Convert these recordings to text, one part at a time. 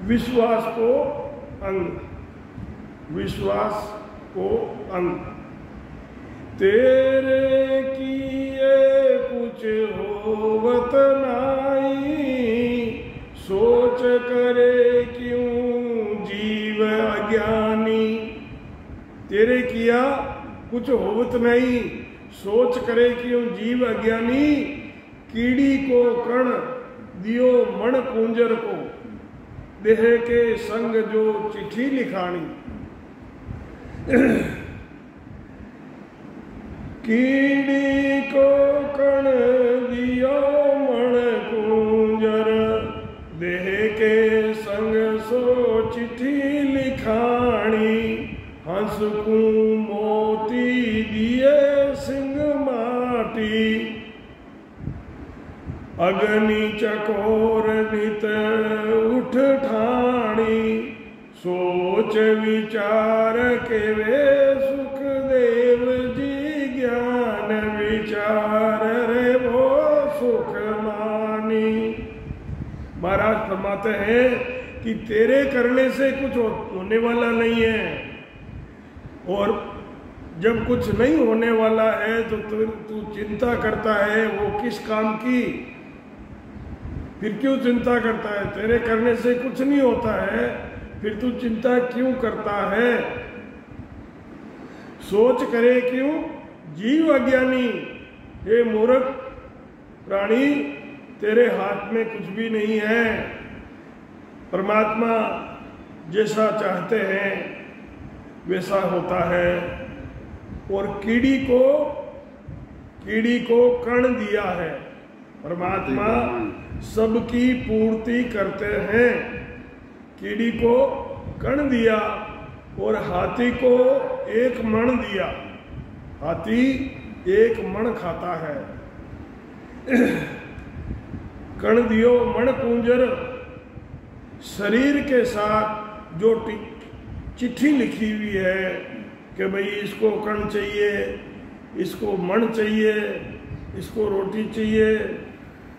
विश्वास को अंग, विश्वास को अंग। तेरे किए कुछ होवत नाई, सोच करे क्यों जीव अज्ञानी। तेरे किया कुछ होवत नहीं, सोच करे क्यों जीव अज्ञानी। कीड़ी को कण दियो मण कुंजर को, देह के संग जो चिट्ठी लिखानी। कीड़ी को कण दियो मण कुंजर, देह के संग सो चिट्ठी लिखानी। हंस को मोती दिए सिंह माटी, अग्नि चकोर नित उठ ठाणी। सोच विचार के वे सुख देव जी, ज्ञान विचार रे वो सुख मानी। महाराज फरमाते हैं कि तेरे करने से कुछ होने वाला नहीं है, और जब कुछ नहीं होने वाला है तो तू चिंता करता है वो किस काम की। फिर क्यों चिंता करता है? तेरे करने से कुछ नहीं होता है, फिर तू चिंता क्यों करता है? सोच करे क्यों जीव अज्ञानी। हे मूर्ख प्राणी, तेरे हाथ में कुछ भी नहीं है। परमात्मा जैसा चाहते हैं वैसा होता है। और कीड़ी को कण दिया है। परमात्मा सबकी पूर्ति करते हैं। कीड़ी को कण दिया और हाथी को एक मण दिया। हाथी एक मण खाता है। कण दियो मण कुंजर, शरीर के साथ जो चिट्ठी लिखी हुई है कि भाई इसको कण चाहिए, इसको मण चाहिए, इसको रोटी चाहिए।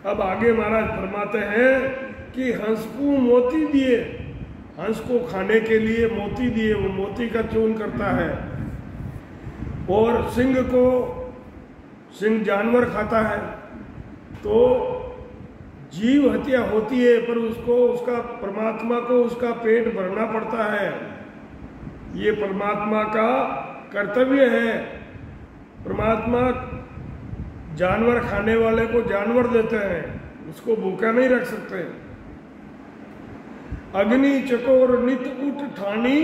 अब आगे महाराज फरमाते हैं कि हंस को मोती दिए, हंस को खाने के लिए मोती दिए, वो मोती का चूर्ण करता है। और सिंह जानवर खाता है, तो जीव हत्या होती है, पर उसका परमात्मा को उसका पेट भरना पड़ता है। ये परमात्मा का कर्तव्य है। परमात्मा जानवर खाने वाले को जानवर देते हैं, उसको भूखा नहीं रख सकते। अग्नि चकोर नित उठ ठानी,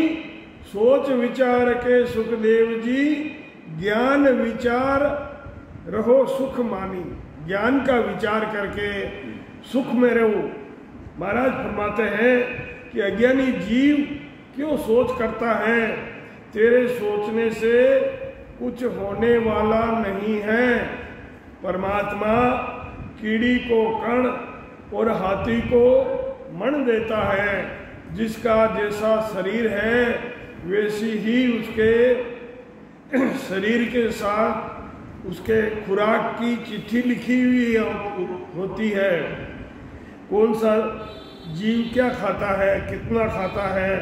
सोच विचार के सुखदेव जी, ज्ञान विचार रहो सुख मानी। ज्ञान का विचार करके सुख में रहो। महाराज फरमाते हैं कि अज्ञानी जीव क्यों सोच करता है? तेरे सोचने से कुछ होने वाला नहीं है। परमात्मा कीड़ी को कण और हाथी को मण देता है। जिसका जैसा शरीर है वैसी ही उसके शरीर के साथ उसके खुराक की चिट्ठी लिखी हुई होती है। कौन सा जीव क्या खाता है, कितना खाता है।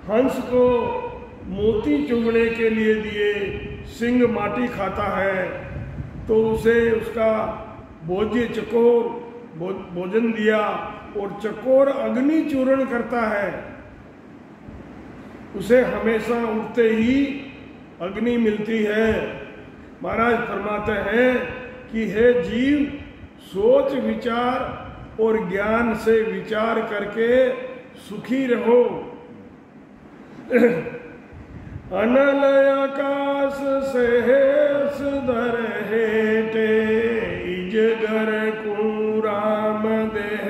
हंस को मोती चुगने के लिए दिए, सिंह माटी खाता है, तो उसे उसका भोज्य चकोर भोजन दिया, और चकोर अग्नि चूर्ण करता है। उसे हमेशा उठते ही अग्नि मिलती है। महाराज फरमाते हैं कि हे जीव, सोच विचार और ज्ञान से विचार करके सुखी रहो। अनल आकाश से सुधर हेटे, इजगर को राम देह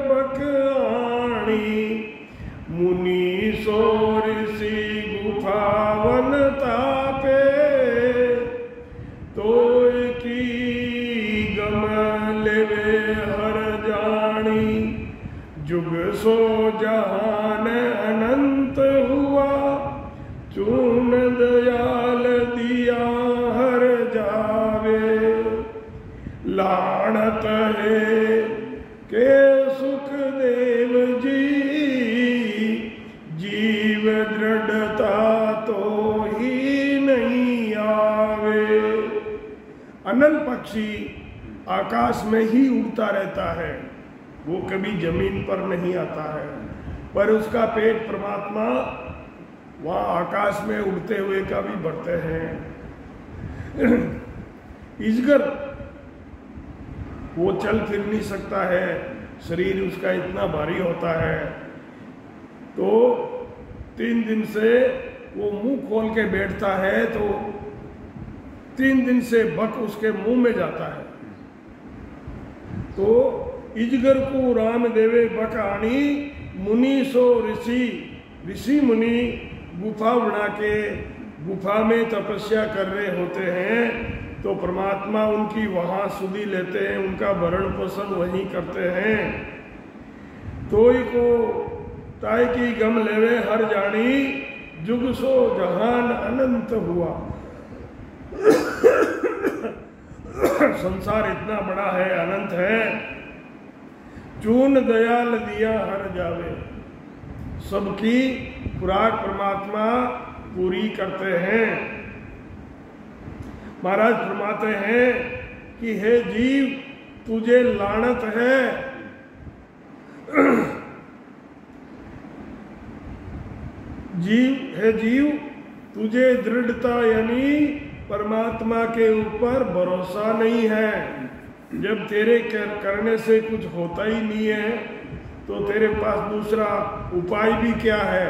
बखानी। मुनि सोर सी गुफावन तापे, तो की गम लेवे हर जानी। जुग सो जहान अनंत हुआ, चून दयाल दिया हर जावे। लानत है के सुख पक्षी आकाश में ही उड़ता रहता है, वो कभी जमीन पर नहीं आता है, पर उसका पेट परमात्मा वहाँ आकाश में उड़ते हुए का भी बढ़ते हैं। इजगर वो चल फिर नहीं सकता है, शरीर उसका इतना भारी होता है, तो 3 दिन से वो मुंह खोल के बैठता है तो 3 दिन से बक उसके मुंह में जाता है। तो इजगर को राम देवे बक आनी, मुनि सो ऋषि मुनि गुफा बना के गुफा में तपस्या कर रहे होते हैं, तो परमात्मा उनकी वहाँ सुधि लेते हैं, उनका भरण पोषण वहीं करते हैं। तोय को ताय की गम लेवे हर जानी, जुग सो जहान अनंत हुआ। संसार इतना बड़ा है, अनंत है। चून दयाल दिया हर जावे, सबकी खुराक परमात्मा पूरी करते हैं। महाराज फरमाते हैं कि हे जीव तुझे लानत है, हे जीव तुझे दृढ़ता यानी परमात्मा के ऊपर भरोसा नहीं है। जब तेरे करने से कुछ होता ही नहीं है तो तेरे पास दूसरा उपाय भी क्या है,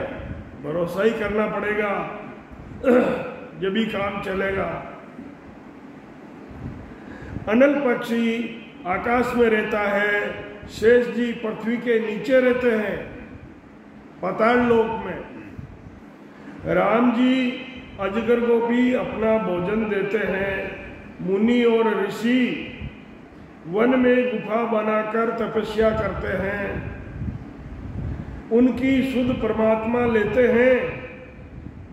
भरोसा ही करना पड़ेगा, जब भी काम चलेगा। अनल पक्षी आकाश में रहता है, शेष जी पृथ्वी के नीचे रहते हैं, पाताल लोक में। राम जी अजगर को भी अपना भोजन देते हैं। मुनि और ऋषि वन में गुफा बनाकर तपस्या करते हैं, उनकी शुद्ध परमात्मा लेते हैं।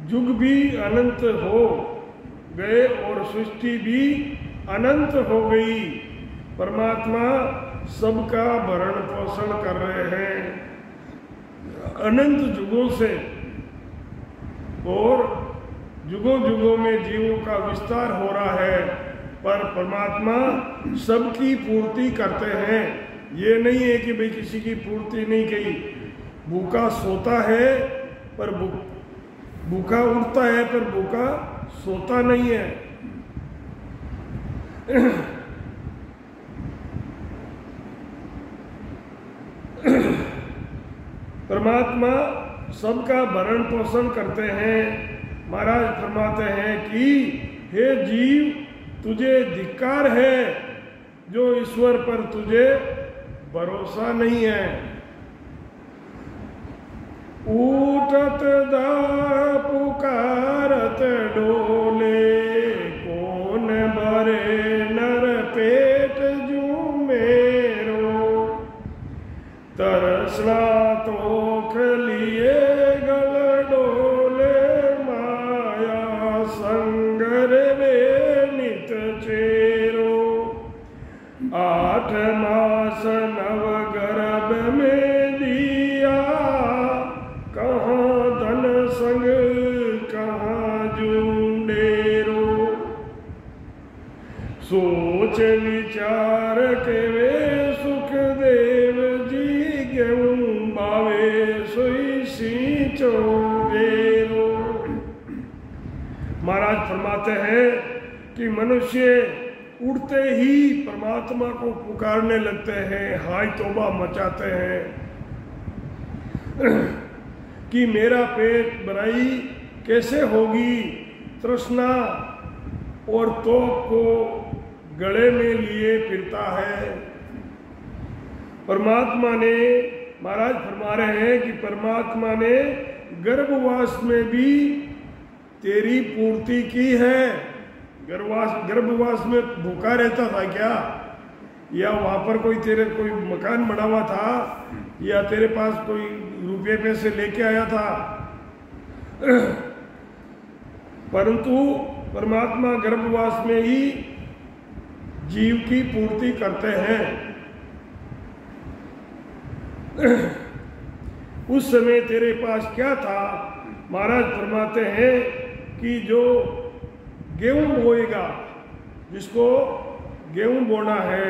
युग भी अनंत हो गए और सृष्टि भी अनंत हो गई, परमात्मा सबका भरण पोषण कर रहे हैं अनंत युगों से, और युगों युगों में जीवों का विस्तार हो रहा है, पर परमात्मा सबकी पूर्ति करते हैं। ये नहीं है कि भाई किसी की पूर्ति नहीं की। भूखा सोता है पर भूखा उठता है, पर भूखा सोता नहीं है। परमात्मा सबका भरण पोषण करते हैं। महाराज फरमाते हैं कि हे जीव तुझे धिक्कार है जो ईश्वर पर तुझे भरोसा नहीं है। उठत दा पुकारत डोले, कौन भरे नर पेट जू मेरो, तरसना तोख लिए गल डोले, माया संगर वे नित चेरो। 8 मास नव गर्भ में दिया, कहाँ धन संग कहाँ जूंडेरो। सोच विचार के वे सुख देव जी, गेहूं बावे सोई सींचो गेरो। महाराज फरमाते हैं कि मनुष्य उड़ते ही परमात्मा को पुकारने लगते हैं, हाय तौबा मचाते हैं कि मेरा पेट भराई कैसे होगी। तृष्णा और तोप को गले में लिए फिरता है। परमात्मा ने, महाराज फरमा रहे हैं कि परमात्मा ने गर्भवास में भी तेरी पूर्ति की है। गर्भवास में भूखा रहता था क्या, या वहां पर कोई मकान बना हुआ था, या तेरे पास कोई रुपये पैसे लेके आया था? परंतु परमात्मा गर्भवास में ही जीव की पूर्ति करते हैं। उस समय तेरे पास क्या था? महाराज फरमाते हैं कि जो गेहूं बोएगा, जिसको गेहूं बोना है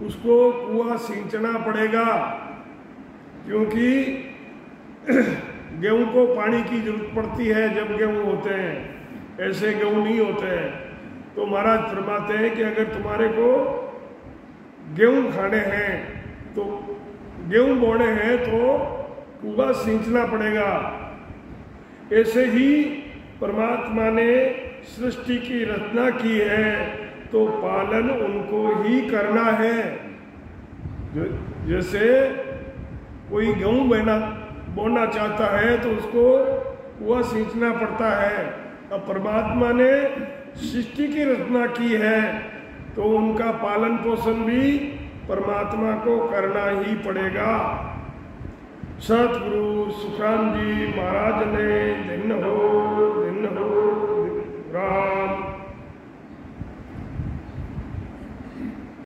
उसको कुआं सींचना पड़ेगा, क्योंकि गेहूं को पानी की जरूरत पड़ती है जब गेहूं होते हैं, ऐसे गेहूं नहीं होते हैं। तो महाराज फरमाते हैं कि अगर तुम्हारे को गेहूं खाने हैं तो गेहूं बोने हैं तो कुआं सींचना पड़ेगा। ऐसे ही परमात्मा ने सृष्टि की रचना की है तो पालन उनको ही करना है। जैसे कोई गेहूं बोना चाहता है तो उसको कुआं सींचना पड़ता है। अब परमात्मा ने सृष्टि की रचना की है तो उनका पालन पोषण भी परमात्मा को करना ही पड़ेगा। सतगुरु सुखराम जी महाराज ने